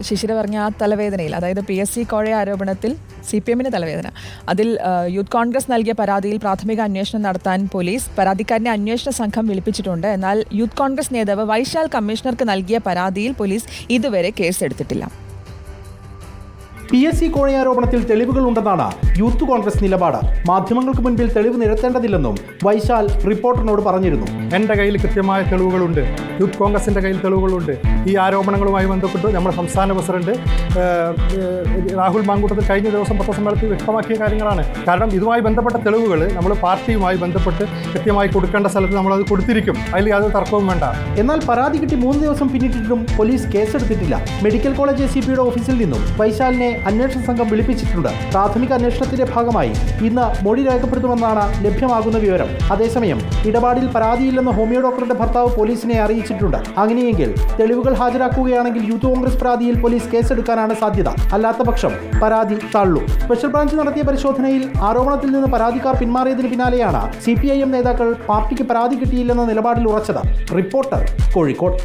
ശിശിര പറഞ്ഞ ആ തലവേദനയിൽ, അതായത് PSC കോഴ ആരോപണത്തിൽ CPM-ന് തലവേദന, അതിൽ യൂത്ത് കോൺഗ്രസ് നൽകിയ പരാതിയിൽ പ്രാഥമിക അന്വേഷണം നടത്താൻ പോലീസ് പരാതിക്കാരനെ അന്വേഷണ സംഘം വിളിപ്പിച്ചിട്ടുണ്ട്. എന്നാൽ യൂത്ത് കോൺഗ്രസ് നേതാവ് വൈശാൽ കമ്മീഷണർക്ക് നൽകിയ പരാതിയിൽ പോലീസ് ഇതുവരെ കേസെടുത്തിട്ടില്ല. PSC കോഴയാരോപണത്തിൽ തെളിവുകളുണ്ടെന്നാണ് യൂത്ത് കോൺഗ്രസ് നിലപാട്. മാധ്യമങ്ങൾക്ക് മുൻപിൽ തെളിവ് നിരത്തേണ്ടതില്ലെന്നും വൈശാൽ റിപ്പോർട്ടറിനോട് പറഞ്ഞിരുന്നു. എൻ്റെ കയ്യിൽ കൃത്യമായ തെളിവുകളുണ്ട്, യൂത്ത് കോൺഗ്രസിൻ്റെ കയ്യിൽ തെളിവുകളുണ്ട്. ഈ ആരോപണങ്ങളുമായി ബന്ധപ്പെട്ട് നമ്മുടെ സംസ്ഥാന പ്രസിഡന്റ് രാഹുൽ മാങ്കൂട്ടത്തിൽ കഴിഞ്ഞ ദിവസം പത്രസമ്മേളനത്തിൽ വ്യക്തമാക്കിയ കാര്യങ്ങളാണ്. കാരണം ഇതുമായി ബന്ധപ്പെട്ട തെളിവുകൾ നമ്മൾ പാർട്ടിയുമായി ബന്ധപ്പെട്ട് കൃത്യമായി കൊടുക്കേണ്ട സ്ഥലത്ത് നമ്മളത് കൊടുത്തിരിക്കും. അതിൽ യാതൊരു തർക്കവും വേണ്ട. എന്നാൽ പരാതി കിട്ടി 3 ദിവസം പിന്നിട്ടിട്ടും പോലീസ് കേസെടുത്തിട്ടില്ല. മെഡിക്കൽ കോളേജ് ACPയുടെ ഓഫീസിൽ നിന്നും വൈശാലിനെ അന്വേഷണ സംഘം വിളിപ്പിച്ചിട്ടുണ്ട്. പ്രാഥമിക അന്വേഷണത്തിന്റെ ഭാഗമായി ഇന്ന് മൊഴി രേഖപ്പെടുത്തുമെന്നാണ് ലഭ്യമാകുന്ന വിവരം. അതേസമയം ഇടപാടിൽ പരാതിയില്ലെന്ന് ഹോമിയോ ഡോക്ടറുടെ ഭർത്താവ് പോലീസിനെ അറിയിച്ചിട്ടുണ്ട്. അങ്ങനെയെങ്കിൽ തെളിവുകൾ ഹാജരാക്കുകയാണെങ്കിൽ യൂത്ത് കോൺഗ്രസ് പരാതിയിൽ പോലീസ് കേസെടുക്കാനാണ് സാധ്യത. അല്ലാത്ത പക്ഷം പരാതി തള്ളു. സ്പെഷ്യൽ ബ്രാഞ്ച് നടത്തിയ പരിശോധനയിൽ ആരോപണത്തിൽ നിന്ന് പരാതിക്കാർ പിന്മാറിയതിന് പിന്നാലെയാണ് CPIM നേതാക്കൾ പാർട്ടിക്ക് പരാതി കിട്ടിയില്ലെന്ന നിലപാടിൽ ഉറച്ചത്. റിപ്പോർട്ടർ, കോഴിക്കോട്.